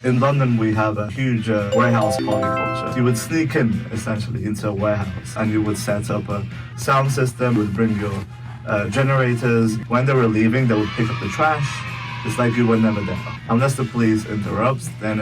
In London, we have a huge warehouse party culture. You would sneak in, essentially, into a warehouse and you would set up a sound system, would bring your generators. When they were leaving, they would pick up the trash. It's like you were never there. Unless the police interrupts, then...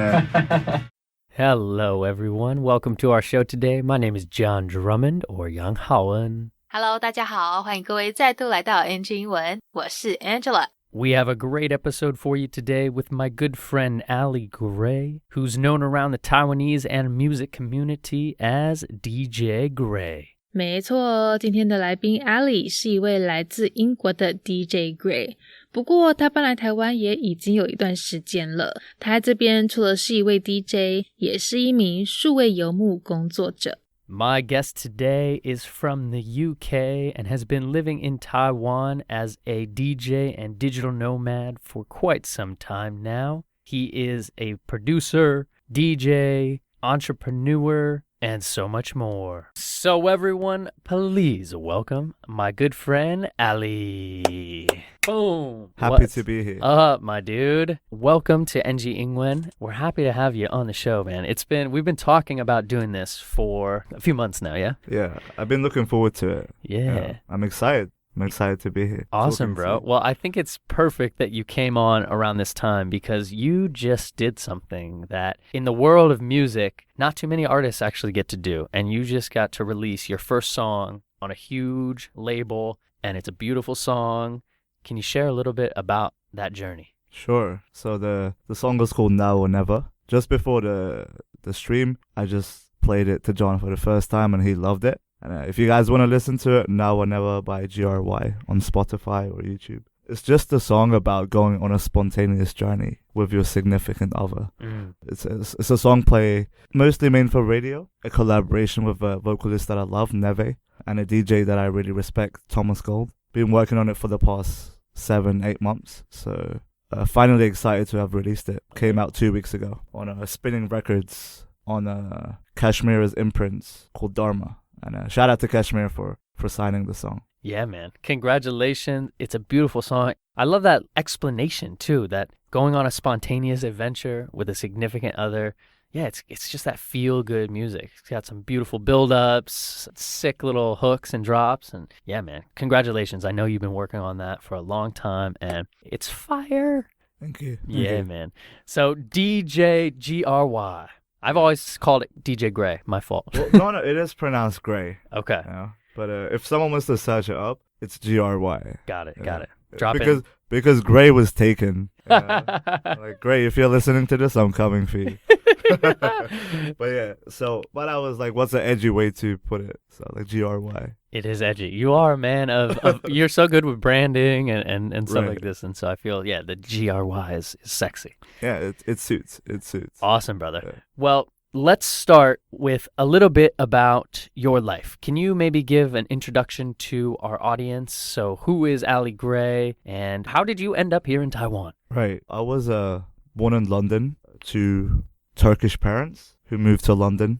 Hello, everyone. Welcome to our show today. My name is John Drummond, or Yang Haoen. Hello, 大家好，欢迎各位再度来到 NG 英文，我是 Angela。We have a great episode for you today with my good friend Ali Gray, who's known around the Taiwanese and music community as DJ Gray. 没错，今天的来宾 Ali 是一位来自英国的 DJ Gray， 不过他搬来台湾也已经有一段时间了。他在这边除了是一位 DJ， 也是一名数位游牧工作者。My guest today is from the UK and has been living in Taiwan as a DJ and digital nomad for quite some time now. He is a producer, DJ, entrepreneur, and so much more. So everyone, please welcome my good friend, Ali. Boom. Happy to be here. Up, my dude. Welcome to NG Ingwen. We're happy to have you on the show, man. We've been talking about doing this for a few months now, yeah? Yeah, I've been looking forward to it. Yeah. I'm excited. I'm excited to be here. Awesome, bro. Well, I think it's perfect that you came on around this time because you just did something that in the world of music, not too many artists actually get to do. And you just got to release your first song on a huge label, and it's a beautiful song. Can you share a little bit about that journey? Sure. So the song was called Now or Never. Just before the stream, I just played it to John for the first time, and he loved it. And if you guys want to listen to it, Now or Never by GRY on Spotify or YouTube. It's just a song about going on a spontaneous journey with your significant other. It's a song play mostly made for radio, a collaboration with a vocalist that I love, Neve, and a DJ that I really respect, Thomas Gold. Been working on it for the past 7-8 months, so finally excited to have released it. Came out 2 weeks ago on Spinning Records on Kashmir's imprints called Dharma. And shout out to Kashmir for signing the song. Yeah, man. Congratulations. It's a beautiful song. I love that explanation, too, that going on a spontaneous adventure with a significant other. Yeah, it's just that feel-good music. It's got some beautiful build-ups, sick little hooks and drops. And yeah, man, congratulations. I know you've been working on that for a long time, and it's fire. Thank you. Yeah, man. So DJ GRY. I've always called it DJ Gray. My fault. Well, no, it is pronounced Gray. Okay. You know? But if someone wants to search it up, it's GRY. Got it. Drop it. Because Gray was taken. Like, Gray, if you're listening to this, I'm coming for you. But yeah, but I was like, what's an edgy way to put it? So like GRY. It is edgy. You are a man of you're so good with branding and stuff like this. And so I feel, yeah, the GRY is sexy. Yeah, it suits. Awesome, brother. Yeah. Well, let's start with a little bit about your life. Can you maybe give an introduction to our audience? So who is Ali Gray and how did you end up here in Taiwan? Right. I was born in London to Turkish parents who moved to London,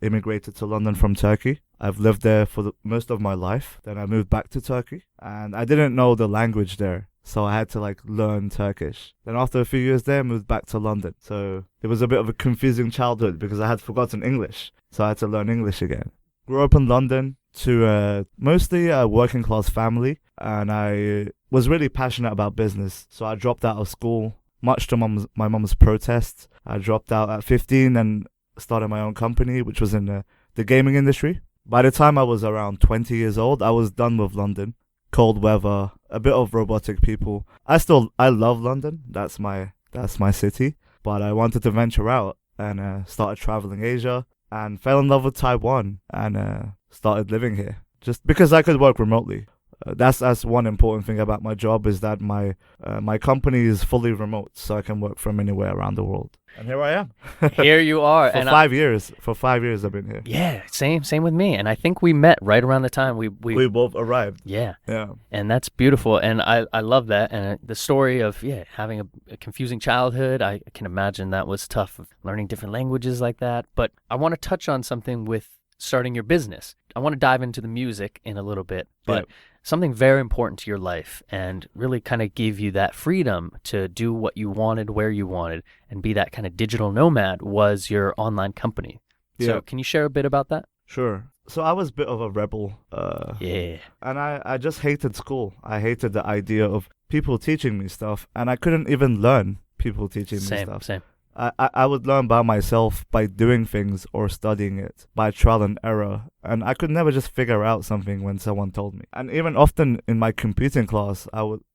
immigrated to London from Turkey. I've lived there for most of my life. Then I moved back to Turkey and I didn't know the language there. So I had to learn Turkish. Then after a few years there, I moved back to London. So it was a bit of a confusing childhood because I had forgotten English. So I had to learn English again. Grew up in London to mostly a working class family. And I was really passionate about business. So I dropped out of school, much to my mom's protests. I dropped out at 15 and started my own company, which was in the gaming industry. By the time I was around 20 years old, I was done with London. Cold weather, a bit of robotic people. I love London. That's my city. But I wanted to venture out and started traveling Asia and fell in love with Taiwan and started living here. Just because I could work remotely. That's one important thing about my job is that my company is fully remote, so I can work from anywhere around the world. And here I am. Here you are. For 5 years. For 5 years I've been here. Yeah, same with me. And I think we met right around the time we both arrived. Yeah. Yeah. And that's beautiful. And I love that. And the story of, having a confusing childhood, I can imagine that was tough, learning different languages like that. But I want to touch on something with starting your business. I want to dive into the music in a little bit, but something very important to your life and really kind of give you that freedom to do what you wanted, where you wanted, and be that kind of digital nomad was your online company. So can you share a bit about that? Sure. So I was a bit of a rebel. And I just hated school. I hated the idea of people teaching me stuff, and I couldn't even learn people teaching me stuff. Same. I would learn by myself by doing things or studying it by trial and error, and I could never just figure out something when someone told me. And even often in my computing class,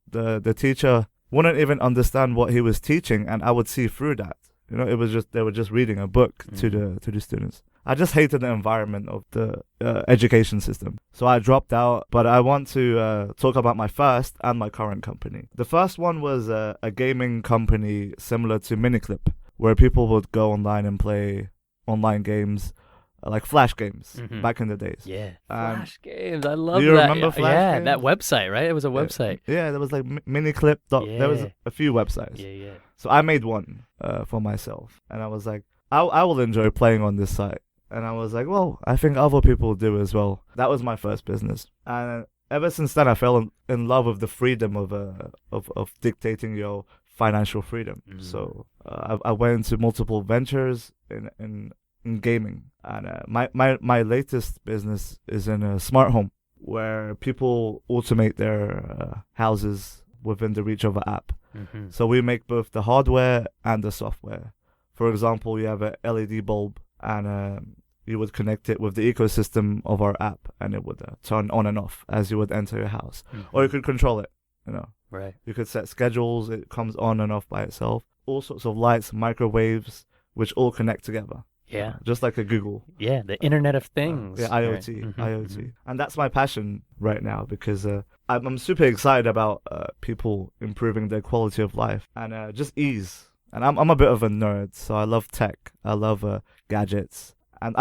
the teacher wouldn't even understand what he was teaching, and I would see through that. You know, it was just they were just reading a book to the students. I just hated the environment of the education system. So I dropped out, but I want to talk about my first and my current company. The first one was a gaming company similar to Miniclip, where people would go online and play online games, like Flash games back in the days. Yeah, Flash games. I love that. Do you remember Flash games? That website, right? It was a website. Yeah, there was like Miniclip. There was a few websites. Yeah. So I made one for myself, and I was like, I will enjoy playing on this site. And I was like, well, I think other people do as well. That was my first business. And ever since then, I fell in love with the freedom of dictating your financial freedom. So I went into multiple ventures in gaming. And my latest business is in a smart home, where people automate their houses within the reach of an app. So we make both the hardware and the software. For example, you have a LED bulb, and you would connect it with the ecosystem of our app, and it would turn on and off as you would enter your house. Or you could control it, you know. Right. You could set schedules, it comes on and off by itself. All sorts of lights, microwaves, which all connect together. Yeah. Just like a Google. Yeah, the Internet of Things. IoT. IoT. And that's my passion right now, because I'm super excited about people improving their quality of life and just ease. And I'm a bit of a nerd, so I love tech. I love gadgets. And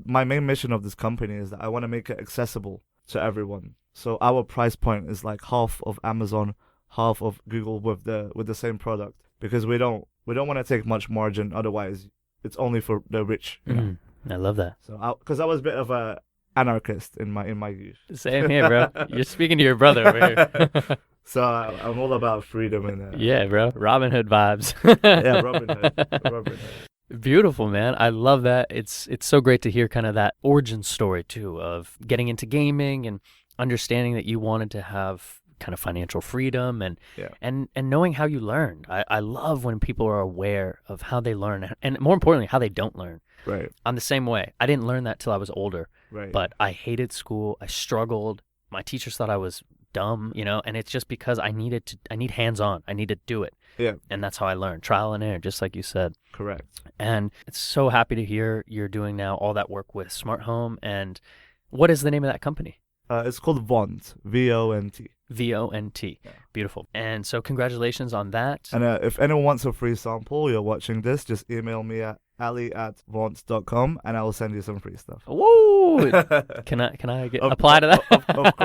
my main mission of this company is that I want to make it accessible to everyone. So our price point is like half of Amazon, half of Google with the same product, because we don't want to take much margin. Otherwise, it's only for the rich. You know? I love that. So because I was a bit of a anarchist in my youth. Same here, bro. You're speaking to your brother over here. So I'm all about freedom and yeah, bro. Robin Hood vibes. Yeah, Robin Hood. Beautiful, man. I love that. It's so great to hear kind of that origin story too, of getting into gaming and understanding that you wanted to have kind of financial freedom and knowing how you learn. I love when people are aware of how they learn, and more importantly, how they don't learn. Right. I'm the same way. I didn't learn that till I was older. Right. But I hated school. I struggled. My teachers thought I was dumb, you know, and it's just because I need hands-on. I need to do it. Yeah. And that's how I learned. Trial and error, just like you said. Correct. And it's so happy to hear you're doing now all that work with Smart Home. And what is the name of that company? It's called Vont. VONT. VONT. Yeah. Beautiful. And so congratulations on that. And if anyone wants a free sample, you're watching this, just email me at ali@vont.com and I will send you some free stuff. Whoa! Can I apply to that? Of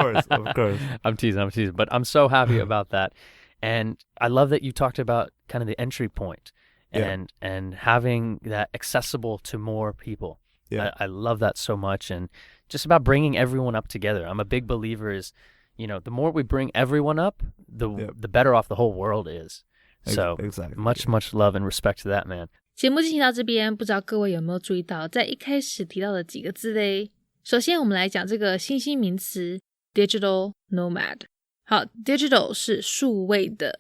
course. I'm teasing. But I'm so happy about that. And I love that you talked about kind of the entry point and having that accessible to more people. Yeah. I love that so much. And just about bringing everyone up together. I'm a big believer is, you know, the more we bring everyone up, the better off the whole world is. So exactly. much love and respect to that, man. 节目进行到这边，不知道各位有没有注意到，在一开始提到的几个字嘞。首先，我们来讲这个新兴名词 digital nomad。好 ，digital 是数位的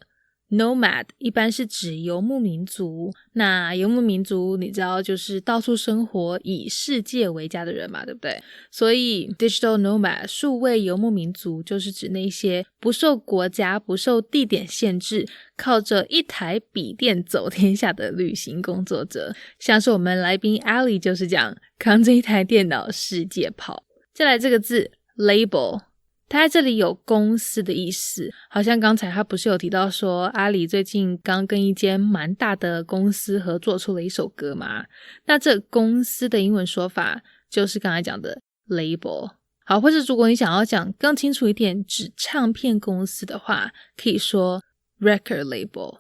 ，nomad 一般是指游牧民族。那游牧民族，你知道就是到处生活，以世界为家的人嘛，对不对？所以 digital nomad 数位游牧民族就是指那些不受国家、不受地点限制，靠着一台笔电走天下的旅行工作者。像是我们来宾 Ali 就是这样，扛着一台电脑世界跑。再来这个字 label。他在这里有公司的意思，好像刚才他不是有提到说阿里最近刚跟一间蛮大的公司合作出了一首歌吗？那这公司的英文说法就是刚才讲的 label。好，或是如果你想要讲更清楚一点指唱片公司的话，可以说 record label。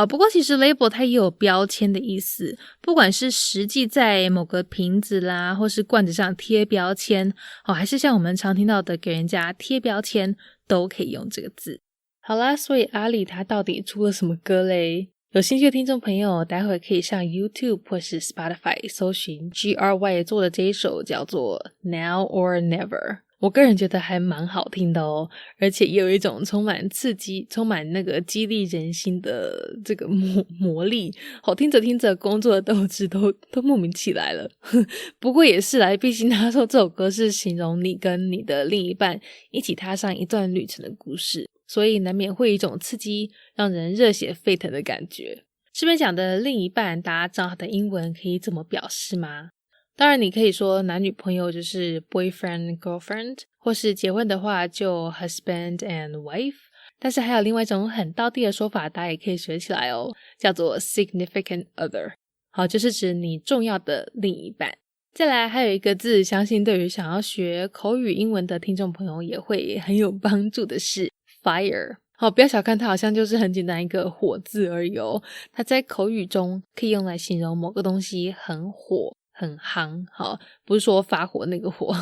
不过其实 label 它也有标签的意思，不管是实际在某个瓶子啦，或是罐子上贴标签，还是像我们常听到的给人家贴标签，都可以用这个字。好啦，所以阿里他到底出了什么歌嘞？有兴趣的听众朋友，待会可以上 YouTube 或是 Spotify 搜寻 GRY 做的这一首叫做 Now or Never。我个人觉得还蛮好听的哦，而且也有一种充满刺激、充满那个激励人心的这个魔力。听着听着，工作的斗志都莫名起来了。不过也是啦，毕竟他说这首歌是形容你跟你的另一半一起踏上一段旅程的故事，所以难免会有一种刺激，让人热血沸腾的感觉。这边讲的另一半，大家知道它的英文可以怎么表示吗？当然你可以说男女朋友就是 boyfriend girlfriend， 或是结婚的话就 husband and wife， 但是还有另外一种很道地的说法，大家也可以学起来哦，叫做 significant other。 好，就是指你重要的另一半。再来还有一个字，相信对于想要学口语英文的听众朋友也会很有帮助的是 fire。 不要小看它，好像就是很简单一个火字而已哦，它在口语中可以用来形容某个东西很火很夯，不是说发火那个火。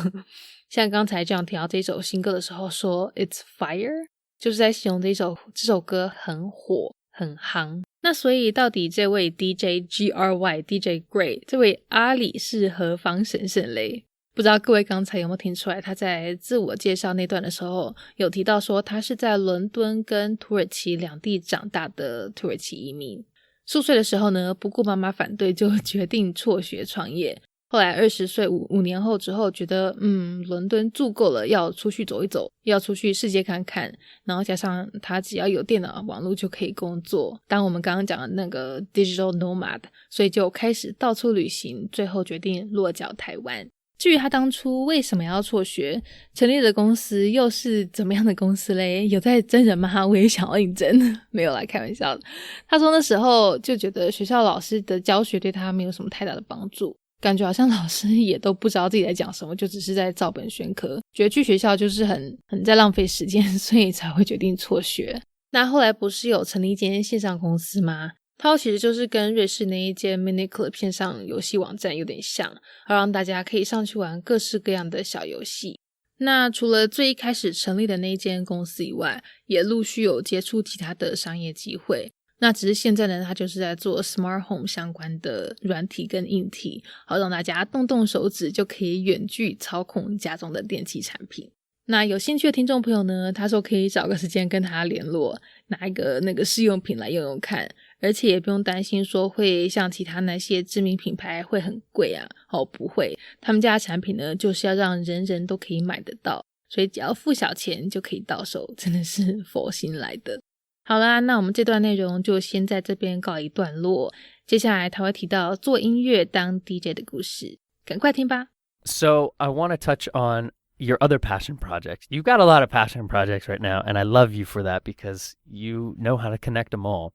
像刚才这样提到这首新歌的时候说 It's fire， 就是在形容这首歌很火很夯。那所以到底这位 DJ GRY DJ Gray 这位阿里是何方神圣嘞？不知道各位刚才有没有听出来，他在自我介绍那段的时候有提到说他是在伦敦跟土耳其两地长大的土耳其移民。数岁的时候呢，不顾妈妈反对，就决定辍学创业。后来20岁五年后之后，觉得伦敦住够了，要出去走一走，要出去世界看看，然后加上他只要有电脑网络就可以工作，当我们刚刚讲的那个 digital nomad， 所以就开始到处旅行，最后决定落脚台湾。至于他当初为什么要辍学，成立的公司又是怎么样的公司嘞？有在真人吗？我也想要应征。没有啦，开玩笑的。他说那时候就觉得学校老师的教学对他没有什么太大的帮助，感觉好像老师也都不知道自己在讲什么，就只是在照本宣科，觉得去学校就是很在浪费时间，所以才会决定辍学。那后来不是有成立一间线上公司吗？它其实就是跟瑞士那一间 mini club 线上游戏网站有点像，好让大家可以上去玩各式各样的小游戏。那除了最一开始成立的那一间公司以外，也陆续有接触其他的商业机会。那只是现在呢，它就是在做 smart home 相关的软体跟硬体，好让大家动手指就可以远距操控家中的电器产品。那有兴趣的听众朋友呢，他说可以找个时间跟他联络，拿一个那个试用品来用用看，而且也不用担心说会像其他那些知名品牌会很贵啊。不会，他们家的产品呢就是要让人人都可以买得到，所以只要付小钱就可以到手，真的是佛心来的。好啦，那我们这段内容就先在这边告一段落，接下来他会提到做音乐当 DJ 的故事，赶快听吧。 So I want to touch on your other passion projects. You've got a lot of passion projects right now, and I love you for that because you know how to connect them all,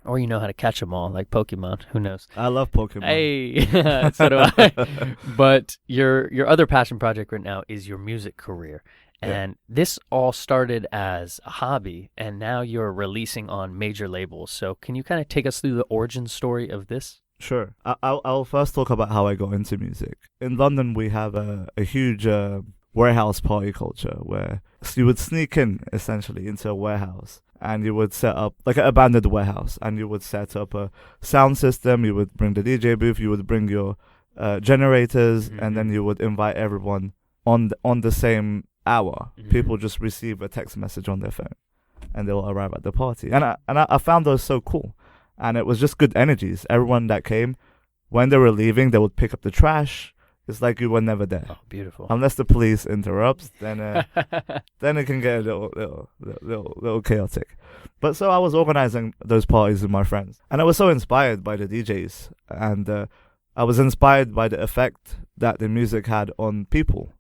or you know how to catch them all, like Pokemon. Who knows? I love Pokemon. Hey, so do I. But your other passion project right now is your music career. And this all started as a hobby, and now you're releasing on major labels. So can you kind of take us through the origin story of this? Sure. I'll first talk about how I got into music. In London, we have a huge warehouse party culture where you would sneak in, essentially, into a warehouse, and you would set up, like an abandoned warehouse, and you would set up a sound system, you would bring the DJ booth, you would bring your generators, and then you would invite everyone on the same hour. People just receive a text message on their phone, and they'll arrive at the party. And I found those so cool. And it was just good energies. Everyone that came, when they were leaving, they would pick up the trash. It's like you were never there. Oh, beautiful. Unless the police interrupts, then it can get a little chaotic. But so I was organizing those parties with my friends, and I was so inspired by the DJs, and I was inspired by the effect that the music had on people.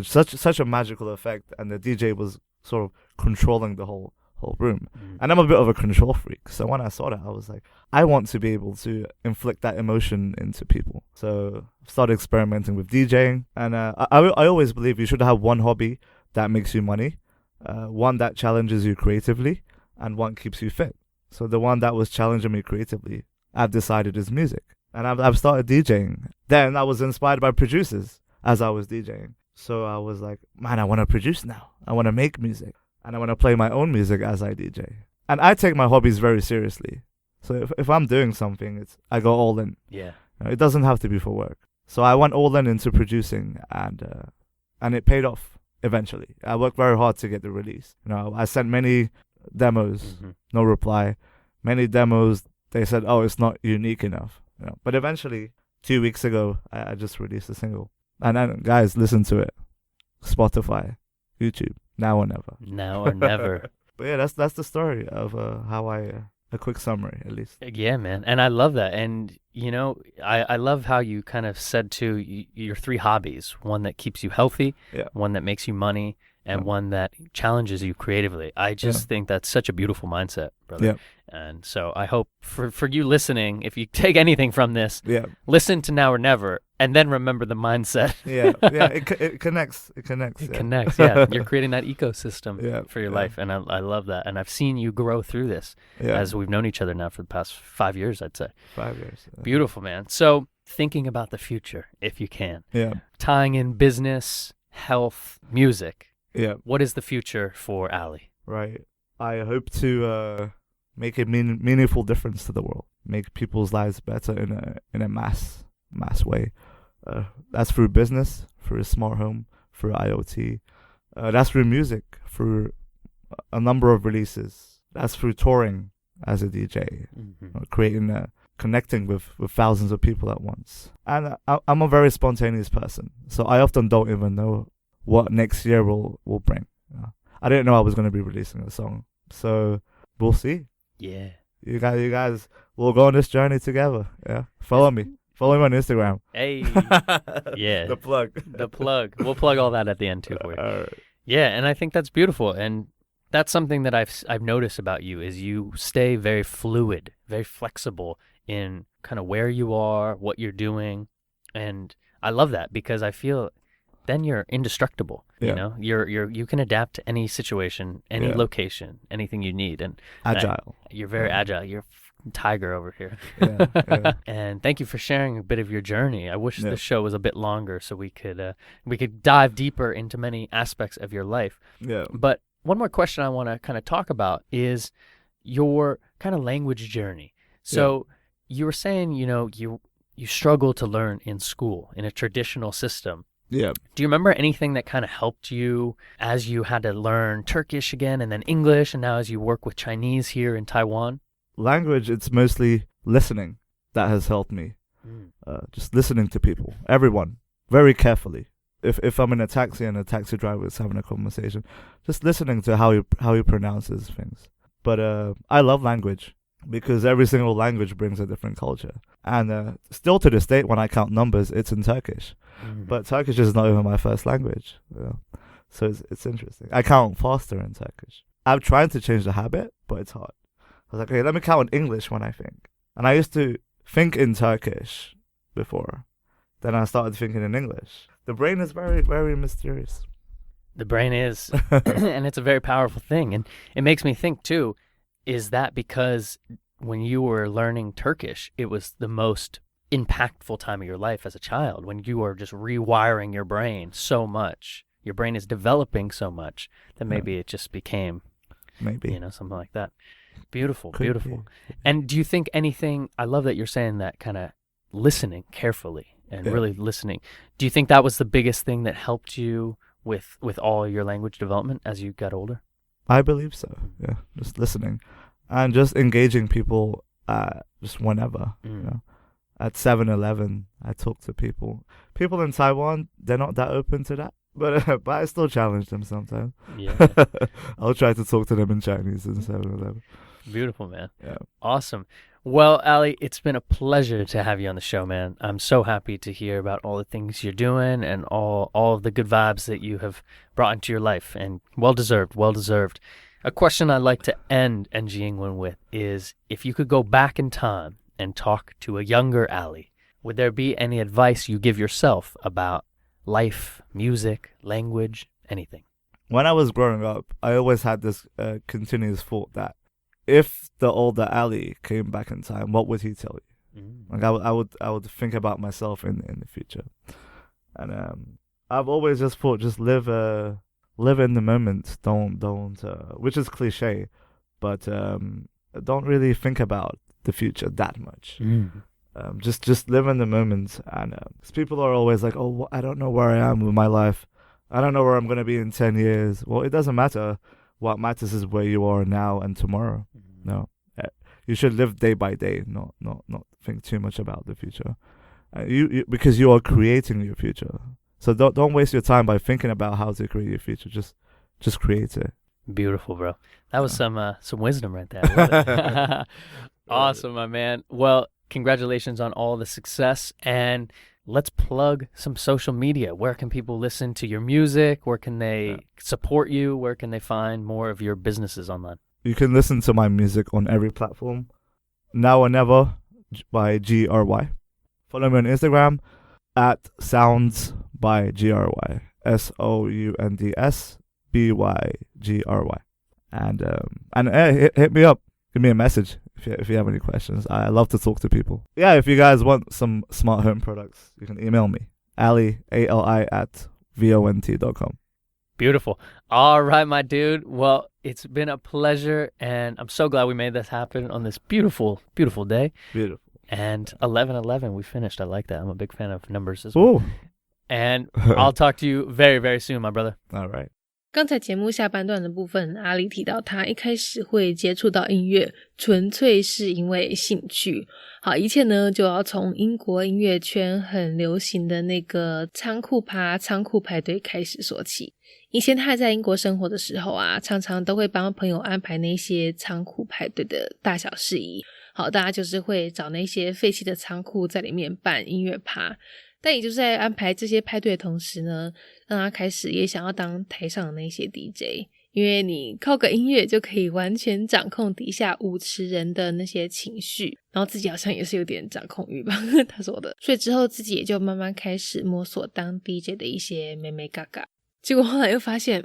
Such a magical effect, and the DJ was sort of controlling the whole room. And I'm a bit of a control freak, so when I saw that, I was like, I want to be able to inflict that emotion into people. So I started experimenting with DJing, and I always believe you should have one hobby that makes you money, one that challenges you creatively, and one keeps you fit. So the one that was challenging me creatively, I've decided is music. And I've started DJing. Then I was inspired by producers as I was DJing. So I was like, man, I want to produce now. I want to make music. And I want to play my own music as I DJ. And I take my hobbies very seriously. So if I'm doing something, I go all in. Yeah. It doesn't have to be for work. So I went all in into producing, and it paid off eventually. I worked very hard to get the release. I sent many demos, no reply. Many demos, they said, oh, it's not unique enough. But eventually, 2 weeks ago, I just released a single. And then, guys, listen to it. Spotify, YouTube, now or never. Now or never. But yeah, that's the story of how a quick summary, at least. Yeah, man. And I love that. And, I love how you kind of said, too, your 3 hobbies. One that keeps you healthy, one that makes you money, and one that challenges you creatively. I just think that's such a beautiful mindset, brother. Yeah. And so I hope for you listening, if you take anything from this, listen to Now or Never, and then remember the mindset. It connects. It connects. It connects, yeah. You're creating that ecosystem for your life, and I love that. And I've seen you grow through this as we've known each other now for the past 5 years, I'd say. 5 years. Beautiful, man. So thinking about the future, if you can. Yeah. Tying in business, health, music. Yeah. What is the future for Ali? Right. I hope to make a meaningful difference to the world. Make people's lives better in a mass way. That's through business, through a smart home, through IoT. That's through music, through a number of releases. That's through touring as a DJ, creating, connecting with thousands of people at once. And I'm a very spontaneous person, so I often don't even know what next year will bring. I didn't know I was going to be releasing a song, so we'll see. Yeah. You guys will go on this journey together. Yeah. Follow me on Instagram. Hey. Yeah. The plug. We'll plug all that at the end too for you. All right. Yeah, and I think that's beautiful, and that's something that I've noticed about you is you stay very fluid, very flexible in kind of where you are, what you're doing, and I love that because I feel then you're indestructible. You can adapt to any situation, any location, anything you need, and agile. You're very agile. You're a tiger over here. Yeah. And thank you for sharing a bit of your journey. I wish the show was a bit longer so we could dive deeper into many aspects of your life. Yeah. But one more question I want to kind of talk about is your kind of language journey. So you were saying, you struggle to learn in school in a traditional system. Yeah. Do you remember anything that kind of helped you as you had to learn Turkish again and then English, and now as you work with Chinese here in Taiwan? Language, it's mostly listening that has helped me. Just listening to people, everyone, very carefully. If I'm in a taxi and a taxi driver is having a conversation, just listening to how he pronounces things. But I love language because every single language brings a different culture. And still to this date, when I count numbers, it's in Turkish. But Turkish is not even my first language. So it's interesting. I count faster in Turkish. I'm trying to change the habit, but it's hard. I was like, okay, let me count in English when I think. And I used to think in Turkish before. Then I started thinking in English. The brain is very, very mysterious. The brain is. And it's a very powerful thing. And it makes me think, too, is that because when you were learning Turkish, it was the most impactful time of your life as a child, when you are just rewiring your brain so much, your brain is developing so much that maybe it just became something like that. Beautiful. And do you think anything, I love that you're saying that, kind of listening carefully and really listening. Do you think that was the biggest thing that helped you with all your language development as you got older? I believe so. Yeah, just listening and just engaging people just whenever, At 7-Eleven, I talk to people. People in Taiwan, they're not that open to that. But I still challenge them sometimes. Yeah. I'll try to talk to them in Chinese in 7-Eleven. Beautiful, man. Yeah. Awesome. Well, Ali, it's been a pleasure to have you on the show, man. I'm so happy to hear about all the things you're doing and all of the good vibes that you have brought into your life. And well-deserved. A question I'd like to end NG England with is, if you could go back in time and talk to a younger Ali, would there be any advice you give yourself about life, music, language, anything? When I was growing up, I always had this continuous thought that if the older Ali came back in time, what would he tell you? Like I would think about myself in the future, and I've always just thought, just live in the moment. Don't which is cliche, but don't really think about the future that much. Just live in the moment, and people are always like, oh, I don't know where I am with my life. I don't know where I'm going to be in 10 years. Well, it doesn't matter. What matters is where you are now and tomorrow. No, you should live day by day, not think too much about the future. You because you are creating your future. So don't waste your time by thinking about how to create your future. Just create it. Beautiful, bro. That was some wisdom right there. Awesome, my man. Well, congratulations on all the success, and let's plug some social media. Where can people listen to your music? Where can they support you? Where can they find more of your businesses online? You can listen to my music on every platform. Now or Never by GRY. Follow me on Instagram at Sounds by GRY. SOUNDS BYGRY. And hit me up. Give me a message if you have any questions. I love to talk to people. Yeah, if you guys want some smart home products, you can email me. Ali, ALI at VONT.com. Beautiful. All right, my dude. Well, it's been a pleasure, and I'm so glad we made this happen on this beautiful, beautiful day. Beautiful. And 11:11, we finished. I like that. I'm a big fan of numbers as well. Ooh. And I'll talk to you very, very soon, my brother. All right. 刚才节目下半段的部分，阿里提到他一开始会接触到音乐，纯粹是因为兴趣。好，一切呢就要从英国音乐圈很流行的那个仓库趴、仓库派对开始说起。以前他还在英国生活的时候啊，常常都会帮朋友安排那些仓库派对的大小事宜。好，大家就是会找那些废弃的仓库在里面办音乐趴。但也就是在安排这些派对的同时呢，让他开始也想要当台上的那些 DJ， 因为你靠个音乐就可以完全掌控底下舞池人的那些情绪，然后自己好像也是有点掌控欲吧他说的。所以之后自己也就慢慢开始摸索当 DJ 的一些眉眉角角，结果后来又发现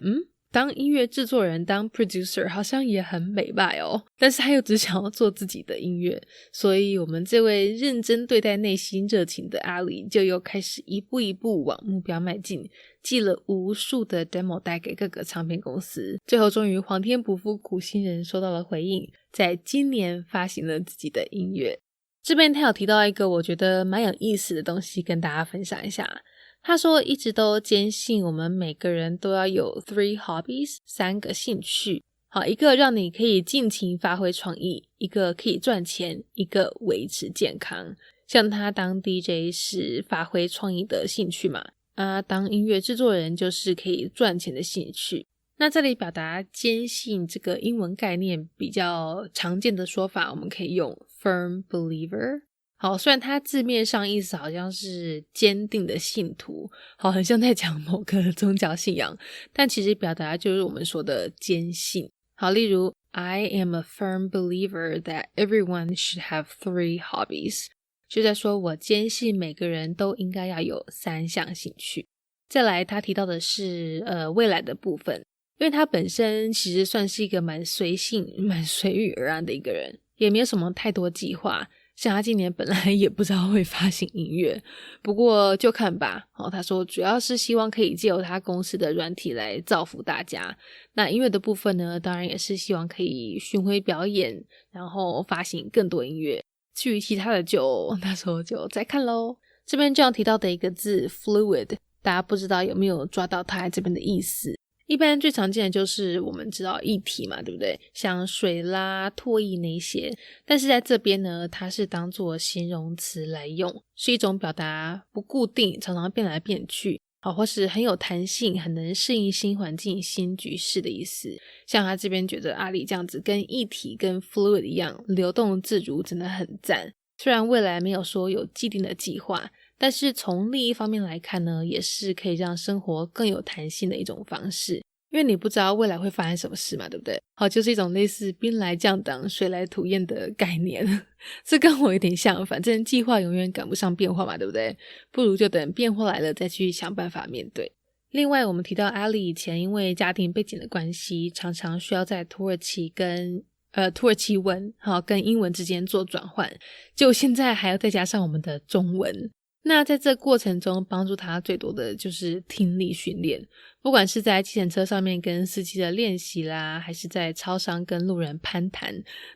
当音乐制作人，当 producer 好像也很美败哦，但是他又只想要做自己的音乐，所以我们这位认真对待内心热情的阿里就又开始一步一步往目标迈进，寄了无数的 demo 带给各个唱片公司，最后终于皇天不负苦心人，收到了回应，在今年发行了自己的音乐。这边他有提到一个我觉得蛮有意思的东西跟大家分享一下。他说一直都坚信我们每个人都要有 3 hobbies， 3个兴趣。好，一个让你可以尽情发挥创意，一个可以赚钱，一个维持健康。像他当 DJ 是发挥创意的兴趣嘛，当音乐制作人就是可以赚钱的兴趣。那这里表达坚信这个英文概念比较常见的说法，我们可以用 firm believer。好，虽然它字面上意思好像是坚定的信徒，好，很像在讲某个宗教信仰，但其实表达就是我们说的坚信。好，例如 I am a firm believer that everyone should have 3 hobbies， 就在说我坚信每个人都应该要有3项兴趣。再来他提到的是未来的部分，因为他本身其实算是一个蛮随性蛮随遇而安的一个人，也没有什么太多计划，像他今年本来也不知道会发行音乐，不过就看吧。他说主要是希望可以借由他公司的软体来造福大家。那音乐的部分呢，当然也是希望可以巡回表演，然后发行更多音乐。至于其他的就那时候就再看咯。这边这样提到的一个字 fluid， 大家不知道有没有抓到它这边的意思。一般最常见的就是我们知道液体嘛，对不对？像水啦、唾液那些，但是在这边呢，它是当作形容词来用，是一种表达不固定，常常变来变去，或是很有弹性，很能适应新环境、新局势的意思。像他这边觉得阿里这样子跟液体跟 fluid 一样流动自如，真的很赞。虽然未来没有说有既定的计划，但是从另一方面来看呢，也是可以让生活更有弹性的一种方式，因为你不知道未来会发生什么事嘛，对不对？好，就是一种类似兵来将挡水来土掩的概念。这跟我有点像，反正计划永远赶不上变化嘛，对不对？不如就等变化来了再去想办法面对。另外我们提到阿里以前因为家庭背景的关系，常常需要在土耳其跟土耳其文跟英文之间做转换，就现在还要再加上我们的中文。那在这过程中帮助他最多的就是听力训练，不管是在计程车上面跟司机的练习啦，还是在超商跟路人攀谈，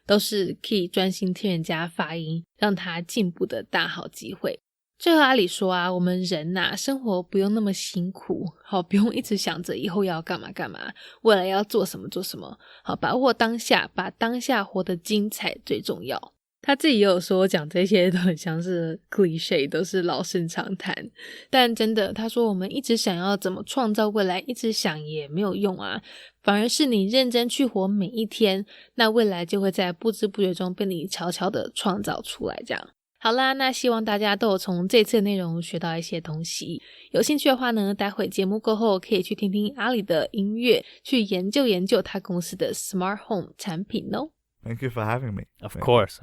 都是可以专心听人家发音让他进步的大好机会。最后阿里说我们人生活不用那么辛苦，不用一直想着以后要干嘛干嘛，未来要做什么做什么，把握当下，把当下活得精彩最重要。他自己也有说讲这些都很像是 cliché， 都是老生常谈，但真的他说我们一直想要怎么创造未来，一直想也没有用反而是你认真去活每一天，那未来就会在不知不觉中被你悄悄的创造出来这样。好啦，那希望大家都有从这次的内容学到一些东西，有兴趣的话呢，待会节目过后可以去听听阿里的音乐，去研究研究他公司的 Smart Home 产品哦。Thank you for having me. Of course.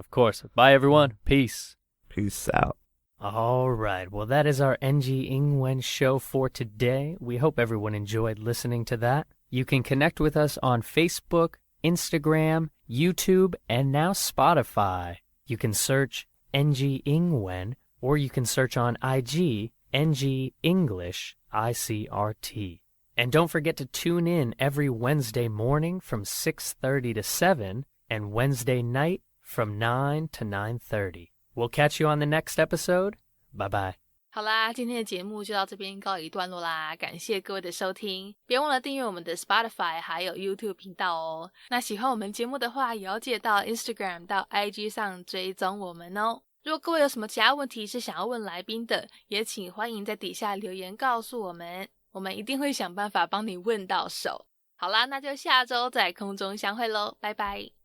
Bye, everyone. Peace. Peace out. All right. Well, that is our NG 英文 show for today. We hope everyone enjoyed listening to that. You can connect with us on Facebook, Instagram, YouTube, and now Spotify. You can search NG 英文, or you can search on IG NG English ICRT. And don't forget to tune in every Wednesday morning from 6:30 to 7 and Wednesday night from 9 to 9:30. We'll catch you on the next episode. Bye-bye. 好啦，今天的节目就到这边告一段落啦，感谢各位的收听，别忘了订阅我们的 Spotify 还有 YouTube 频道哦。那喜欢我们节目的话，也要记得到 Instagram 到 IG 上追踪我们哦。如果各位有什么其他问题是想要问来宾的，也请欢迎在底下留言告诉我们，我们一定会想办法帮你问到手。好啦，那就下周在空中相会咯，拜拜。